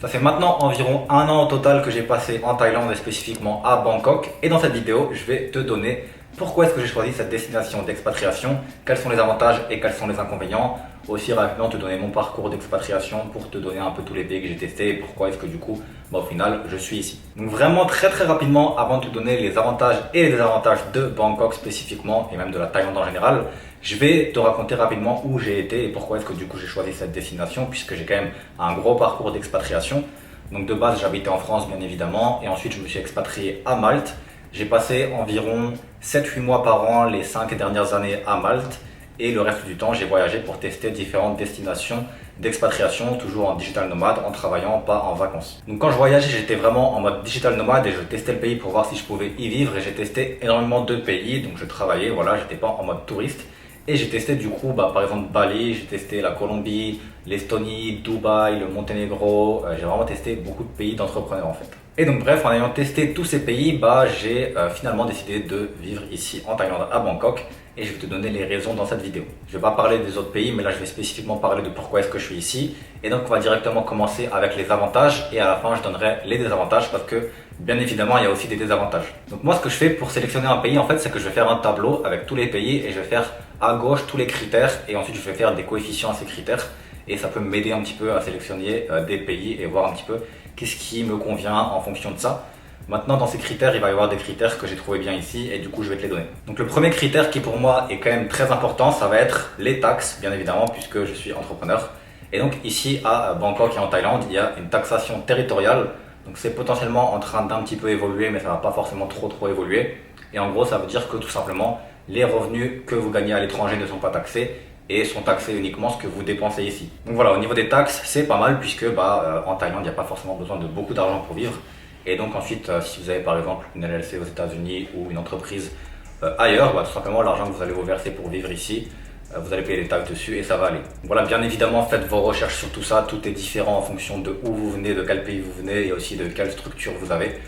Ça fait maintenant environ un an au total que j'ai passé en Thaïlande et spécifiquement à Bangkok. Et dans cette vidéo, je vais te donner pourquoi est-ce que j'ai choisi cette destination d'expatriation, quels sont les avantages et quels sont les inconvénients. Aussi rapidement te donner mon parcours d'expatriation pour te donner un peu tous les pays que j'ai testés et pourquoi est-ce que du coup, au final, je suis ici. Donc vraiment très rapidement, avant de te donner les avantages et les désavantages de Bangkok spécifiquement et même de la Thaïlande en général, je vais te raconter rapidement où j'ai été et pourquoi est-ce que du coup j'ai choisi cette destination puisque j'ai quand même un gros parcours d'expatriation. Donc de base j'habitais en France bien évidemment et ensuite je me suis expatrié à Malte. J'ai passé environ 7-8 mois par an les 5 dernières années à Malte et le reste du temps j'ai voyagé pour tester différentes destinations d'expatriation, toujours en digital nomade, en travaillant, pas en vacances. Donc quand je voyageais, j'étais vraiment en mode digital nomade et je testais le pays pour voir si je pouvais y vivre et j'ai testé énormément de pays, donc je travaillais, voilà, j'étais pas en mode touriste. Et j'ai testé du coup, par exemple Bali, j'ai testé la Colombie, l'Estonie, Dubaï, le Monténégro, j'ai vraiment testé beaucoup de pays d'entrepreneurs en fait. Et donc bref, en ayant testé tous ces pays, j'ai finalement décidé de vivre ici en Thaïlande, à Bangkok. Et je vais te donner les raisons dans cette vidéo. Je vais pas parler des autres pays, mais là je vais spécifiquement parler de pourquoi est-ce que je suis ici. Et donc on va directement commencer avec les avantages et à la fin je donnerai les désavantages parce que bien évidemment il y a aussi des désavantages. Donc moi ce que je fais pour sélectionner un pays en fait c'est que je vais faire un tableau avec tous les pays et je vais faire à gauche tous les critères et ensuite je vais faire des coefficients à ces critères. Et ça peut m'aider un petit peu à sélectionner des pays et voir un petit peu qu'est-ce qui me convient en fonction de ça. Maintenant, dans ces critères, il va y avoir des critères que j'ai trouvé bien ici et du coup, je vais te les donner. Donc, le premier critère qui pour moi est quand même très important, ça va être les taxes, bien évidemment, puisque je suis entrepreneur. Et donc, ici à Bangkok et en Thaïlande, il y a une taxation territoriale. Donc, c'est potentiellement en train d'un petit peu évoluer, mais ça va pas forcément trop évoluer. Et en gros, ça veut dire que tout simplement, les revenus que vous gagnez à l'étranger ne sont pas taxés et sont taxés uniquement ce que vous dépensez ici. Donc voilà, au niveau des taxes, c'est pas mal puisque en Thaïlande, il n'y a pas forcément besoin de beaucoup d'argent pour vivre. Et donc ensuite, si vous avez par exemple une LLC aux États-Unis ou une entreprise ailleurs, tout simplement l'argent que vous allez vous verser pour vivre ici, vous allez payer les taxes dessus et ça va aller. Voilà, bien évidemment, faites vos recherches sur tout ça. Tout est différent en fonction de où vous venez, de quel pays vous venez et aussi de quelle structure vous avez.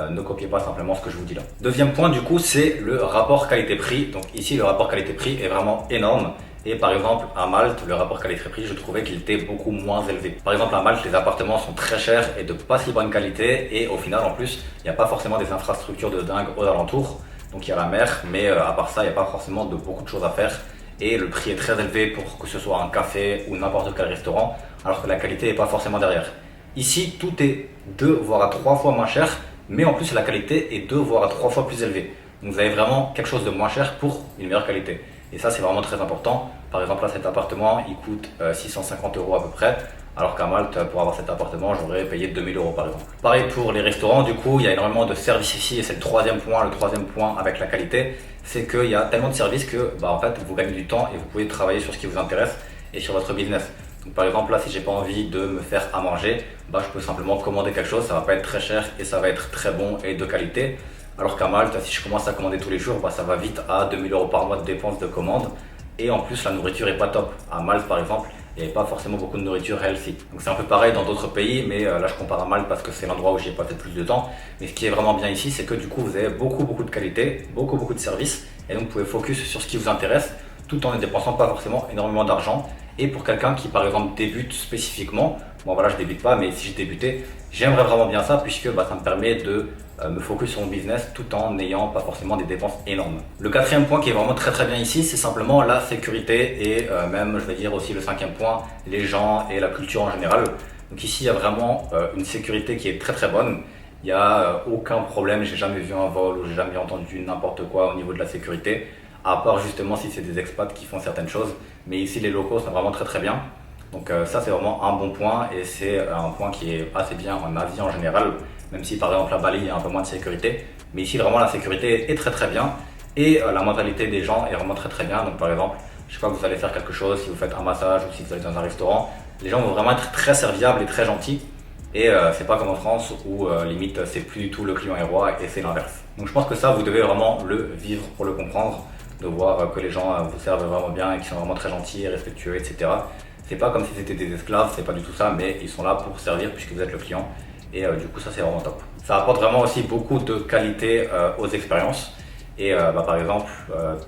Ne copiez pas simplement ce que je vous dis là. Deuxième point du coup, c'est le rapport qualité-prix. Donc ici, le rapport qualité-prix est vraiment énorme. Et par exemple, à Malte, le rapport qualité-prix, je trouvais qu'il était beaucoup moins élevé. Par exemple, à Malte, les appartements sont très chers et de pas si bonne qualité. Et au final, en plus, il n'y a pas forcément des infrastructures de dingue aux alentours. Donc il y a la mer, mais à part ça, il n'y a pas forcément de beaucoup de choses à faire. Et le prix est très élevé pour que ce soit un café ou n'importe quel restaurant, alors que la qualité n'est pas forcément derrière. Ici, tout est 2 voire à 3 fois moins cher, mais en plus la qualité est 2 voire à 3 fois plus élevée. Donc vous avez vraiment quelque chose de moins cher pour une meilleure qualité. Et ça, c'est vraiment très important. Par exemple, là, cet appartement, il coûte 650 € à peu près. Alors qu'à Malte, pour avoir cet appartement, j'aurais payé 2000 € par exemple. Pareil pour les restaurants, du coup, il y a énormément de services ici et c'est le troisième point. Le troisième point avec la qualité, c'est qu'il y a tellement de services que en fait, vous gagnez du temps et vous pouvez travailler sur ce qui vous intéresse et sur votre business. Donc par exemple, là, si j'ai pas envie de me faire à manger, je peux simplement commander quelque chose, ça va pas être très cher et ça va être très bon et de qualité. Alors qu'à Malte, si je commence à commander tous les jours, ça va vite à 2000 € par mois de dépenses de commande. Et en plus, la nourriture est pas top. À Malte, par exemple, il n'y avait pas forcément beaucoup de nourriture healthy. Donc c'est un peu pareil dans d'autres pays, mais là je compare à Malte parce que c'est l'endroit où j'y ai passé le plus de temps. Mais ce qui est vraiment bien ici, c'est que du coup, vous avez beaucoup de qualité, beaucoup de services. Et donc vous pouvez focus sur ce qui vous intéresse, tout en ne dépensant pas forcément énormément d'argent. Et pour quelqu'un qui, par exemple, débute spécifiquement, je débute pas, mais si je débutais, j'aimerais vraiment bien ça puisque ça me permet de me focus sur mon business tout en n'ayant pas forcément des dépenses énormes. Le quatrième point qui est vraiment très bien ici, c'est simplement la sécurité et même, je vais dire aussi le cinquième point, les gens et la culture en général. Donc ici, il y a vraiment une sécurité qui est très bonne. Il n'y a aucun problème, j'ai jamais vu un vol ou j'ai jamais entendu n'importe quoi au niveau de la sécurité, à part justement si c'est des expats qui font certaines choses. Mais ici, les locaux sont vraiment très bien. Donc ça, c'est vraiment un bon point et c'est un point qui est assez bien en Asie en général, même si par exemple à Bali, il y a un peu moins de sécurité. Mais ici, vraiment, la sécurité est très bien et la mentalité des gens est vraiment très bien. Donc par exemple, je sais pas, vous allez faire quelque chose, si vous faites un massage ou si vous allez dans un restaurant, les gens vont vraiment être très serviables et très gentils. Et c'est pas comme en France où limite c'est plus du tout le client est roi et c'est l'inverse. Donc je pense que ça, vous devez vraiment le vivre pour le comprendre, de voir que les gens vous servent vraiment bien et qu'ils sont vraiment très gentils et respectueux, etc. C'est pas comme si c'était des esclaves, c'est pas du tout ça, mais ils sont là pour servir puisque vous êtes le client. Et du coup, ça c'est vraiment top. Ça apporte vraiment aussi beaucoup de qualité aux expériences. Et par exemple,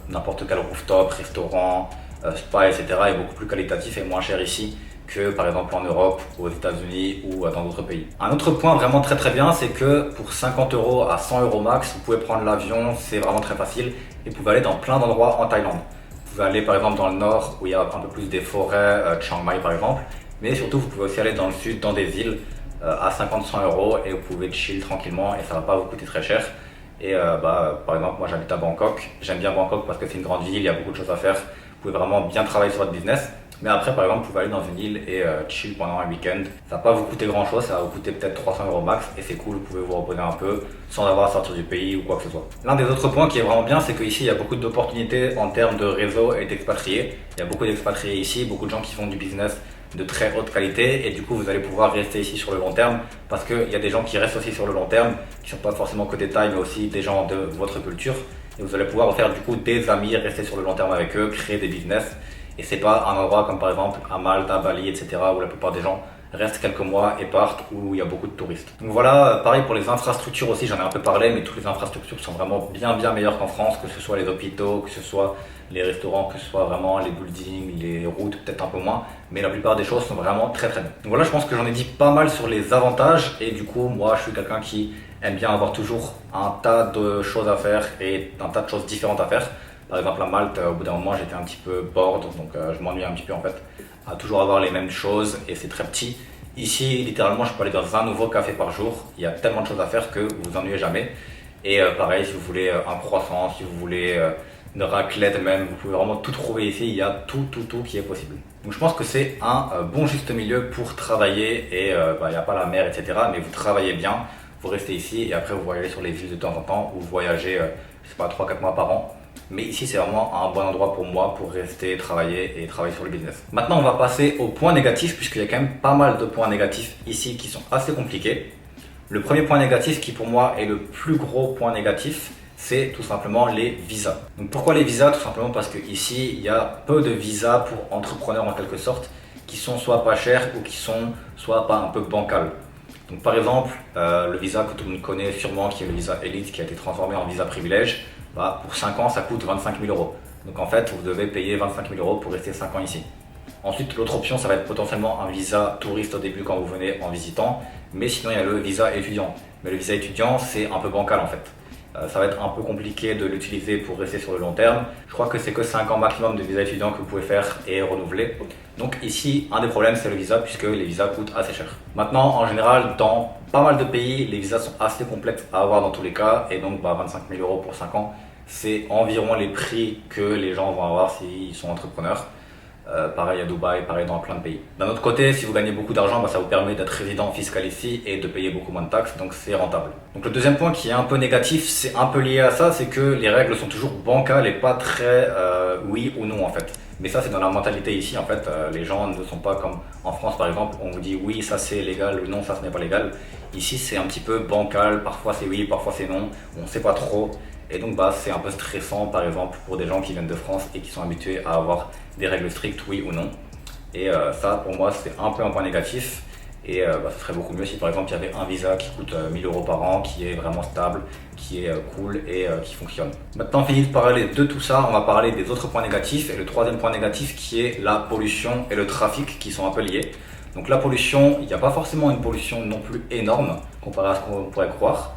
n'importe quel rooftop, restaurant, spa, etc. est beaucoup plus qualitatif et moins cher ici que par exemple en Europe, aux États-Unis ou dans d'autres pays. Un autre point vraiment très bien, c'est que pour 50 € à 100 € max, vous pouvez prendre l'avion, c'est vraiment très facile et vous pouvez aller dans plein d'endroits en Thaïlande. Vous pouvez aller par exemple dans le nord où il y a un peu plus des forêts, Chiang Mai par exemple, mais surtout vous pouvez aussi aller dans le sud, dans des îles à 50-100 € et vous pouvez chill tranquillement et ça va pas vous coûter très cher. Et par exemple, moi j'habite à Bangkok, j'aime bien Bangkok parce que c'est une grande ville, il y a beaucoup de choses à faire, vous pouvez vraiment bien travailler sur votre business. Mais après, par exemple, vous pouvez aller dans une île et chill pendant un week-end. Ça va pas vous coûter grand chose, ça va vous coûter peut-être 300 € max et c'est cool, vous pouvez vous reposer un peu sans avoir à sortir du pays ou quoi que ce soit. L'un des autres points qui est vraiment bien, c'est qu'ici il y a beaucoup d'opportunités en termes de réseau et d'expatriés. Il y a beaucoup d'expatriés ici, beaucoup de gens qui font du business de très haute qualité et du coup vous allez pouvoir rester ici sur le long terme parce qu'il y a des gens qui restent aussi sur le long terme, qui sont pas forcément côté Thaï mais aussi des gens de votre culture et vous allez pouvoir vous faire du coup des amis, rester sur le long terme avec eux, créer des business. Et c'est pas un endroit comme par exemple à Malte, à Bali, etc. où la plupart des gens restent quelques mois et partent, où il y a beaucoup de touristes. Donc voilà, pareil pour les infrastructures aussi, j'en ai un peu parlé, mais toutes les infrastructures sont vraiment bien meilleures qu'en France, que ce soit les hôpitaux, que ce soit les restaurants, que ce soit vraiment les buildings, les routes, peut-être un peu moins, mais la plupart des choses sont vraiment très bien. Donc voilà, je pense que j'en ai dit pas mal sur les avantages, et du coup, moi je suis quelqu'un qui aime bien avoir toujours un tas de choses à faire et un tas de choses différentes à faire. Par exemple, à Malte, au bout d'un moment, j'étais un petit peu bored, donc je m'ennuie un petit peu en fait, à toujours avoir les mêmes choses et c'est très petit. Ici, littéralement, je peux aller dans un nouveau café par jour. Il y a tellement de choses à faire que vous vous ennuyez jamais. Et pareil, si vous voulez un croissant, si vous voulez une raclette même, vous pouvez vraiment tout trouver ici. Il y a tout qui est possible. Donc je pense que c'est un bon juste milieu pour travailler et il n'y a pas la mer, etc. Mais vous travaillez bien, vous restez ici et après vous voyagez sur les îles de temps en temps ou vous voyagez, je sais pas, 3-4 mois par an. Mais ici, c'est vraiment un bon endroit pour moi pour rester, travailler et travailler sur le business. Maintenant, on va passer aux points négatifs puisqu'il y a quand même pas mal de points négatifs ici qui sont assez compliqués. Le premier point négatif qui pour moi est le plus gros point négatif, c'est tout simplement les visas. Donc pourquoi les visas? Tout simplement parce qu'ici, il y a peu de visas pour entrepreneurs en quelque sorte qui sont soit pas chers ou qui sont soit pas un peu bancals. Donc par exemple, le visa que tout le monde connaît sûrement, qui est le visa Elite qui a été transformé en visa privilège, pour 5 ans, ça coûte 25 000 €. Donc en fait, vous devez payer 25 000 € pour rester 5 ans ici. Ensuite, l'autre option, ça va être potentiellement un visa touriste au début quand vous venez en visitant. Mais sinon, il y a le visa étudiant. Mais le visa étudiant, c'est un peu bancal en fait. Ça va être un peu compliqué de l'utiliser pour rester sur le long terme. Je crois que c'est que 5 ans maximum de visa étudiant que vous pouvez faire et renouveler. Donc ici, un des problèmes, c'est le visa puisque les visas coûtent assez cher. Maintenant, en général, dans pas mal de pays, les visas sont assez complexes à avoir dans tous les cas. Et donc, 25 000 € pour 5 ans, c'est environ les prix que les gens vont avoir s'ils sont entrepreneurs. Pareil à Dubaï, pareil dans plein de pays. D'un autre côté, si vous gagnez beaucoup d'argent, ça vous permet d'être résident fiscal ici et de payer beaucoup moins de taxes, donc c'est rentable. Donc le deuxième point qui est un peu négatif, c'est un peu lié à ça, c'est que les règles sont toujours bancales et pas très oui ou non en fait. Mais ça c'est dans la mentalité ici en fait, les gens ne sont pas comme en France par exemple, on vous dit oui ça c'est légal ou non ça ce n'est pas légal. Ici c'est un petit peu bancal, parfois c'est oui, parfois c'est non, on ne sait pas trop. Et donc c'est un peu stressant par exemple pour des gens qui viennent de France et qui sont habitués à avoir des règles strictes oui ou non. Et ça pour moi c'est un peu un point négatif. Et ce serait beaucoup mieux si par exemple il y avait un visa qui coûte 1 000 € par an, qui est vraiment stable, qui est cool et qui fonctionne. Maintenant fini de parler de tout ça, on va parler des autres points négatifs. Et le troisième point négatif qui est la pollution et le trafic qui sont un peu liés. Donc la pollution, il n'y a pas forcément une pollution non plus énorme comparé à ce qu'on pourrait croire.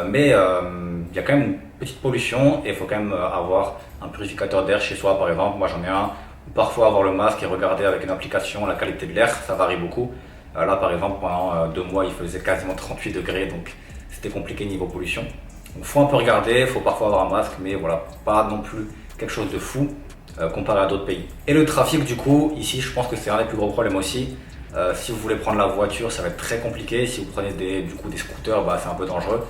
Mais il y a quand même une petite pollution et il faut quand même avoir un purificateur d'air chez soi par exemple. Moi j'en ai un, parfois avoir le masque et regarder avec une application la qualité de l'air, ça varie beaucoup. Là par exemple pendant 2 mois il faisait quasiment 38 degrés donc c'était compliqué niveau pollution. Donc faut un peu regarder, faut parfois avoir un masque mais voilà, pas non plus quelque chose de fou comparé à d'autres pays. Et le trafic du coup, ici je pense que c'est un des plus gros problèmes aussi. Si vous voulez prendre la voiture ça va être très compliqué, si vous prenez des scooters c'est un peu dangereux.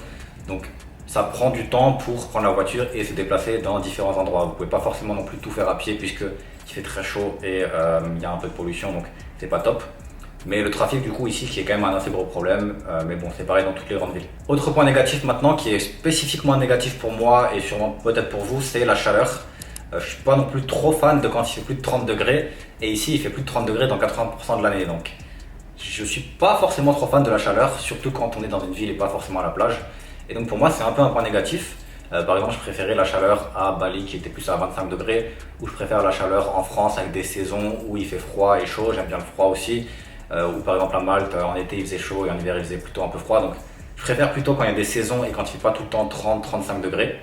Donc ça prend du temps pour prendre la voiture et se déplacer dans différents endroits. Vous pouvez pas forcément non plus tout faire à pied puisque il fait très chaud et il y a un peu de pollution donc c'est pas top. Mais le trafic du coup ici qui est quand même un assez gros problème, mais bon c'est pareil dans toutes les grandes villes. Autre point négatif maintenant qui est spécifiquement négatif pour moi et sûrement peut-être pour vous, c'est la chaleur. Je suis pas non plus trop fan de quand il fait plus de 30 degrés et ici il fait plus de 30 degrés dans 80% de l'année donc je suis pas forcément trop fan de la chaleur, surtout quand on est dans une ville et pas forcément à la plage. Et donc pour moi c'est un peu un point négatif. Par exemple, je préférais la chaleur à Bali qui était plus à 25 degrés, ou je préfère la chaleur en France avec des saisons où il fait froid et chaud, j'aime bien le froid aussi. Ou par exemple à Malte, en été il faisait chaud et en hiver il faisait plutôt un peu froid. Donc je préfère plutôt quand il y a des saisons et quand il fait pas tout le temps 30-35 degrés.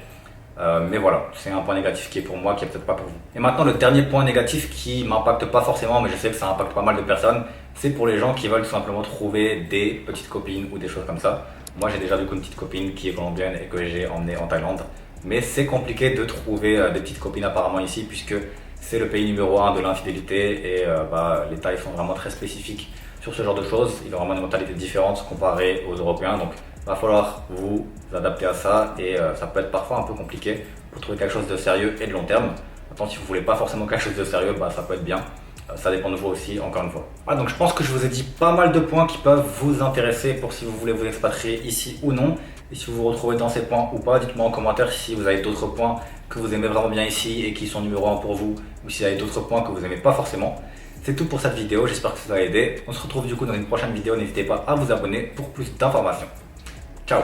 Mais voilà, c'est un point négatif qui est pour moi, qui est peut-être pas pour vous. Et maintenant, le dernier point négatif qui m'impacte pas forcément, mais je sais que ça impacte pas mal de personnes, c'est pour les gens qui veulent tout simplement trouver des petites copines ou des choses comme ça. Moi, j'ai déjà du coup une petite copine qui est colombienne et que j'ai emmenée en Thaïlande. Mais c'est compliqué de trouver des petites copines apparemment ici, puisque c'est le pays numéro un de l'infidélité et les Thaïs sont vraiment très spécifiques sur ce genre de choses. Ils ont vraiment une mentalité différente comparée aux Européens. Donc, va falloir vous adapter à ça et ça peut être parfois un peu compliqué pour trouver quelque chose de sérieux et de long terme. Maintenant, si vous voulez pas forcément quelque chose de sérieux, ça peut être bien. Ça dépend de vous aussi, encore une fois. Voilà, donc je pense que je vous ai dit pas mal de points qui peuvent vous intéresser pour si vous voulez vous expatrier ici ou non. Et si vous vous retrouvez dans ces points ou pas, dites-moi en commentaire si vous avez d'autres points que vous aimez vraiment bien ici et qui sont numéro 1 pour vous, ou si vous avez d'autres points que vous n'aimez pas forcément. C'est tout pour cette vidéo, j'espère que ça vous a aidé. On se retrouve du coup dans une prochaine vidéo, n'hésitez pas à vous abonner pour plus d'informations. Ciao.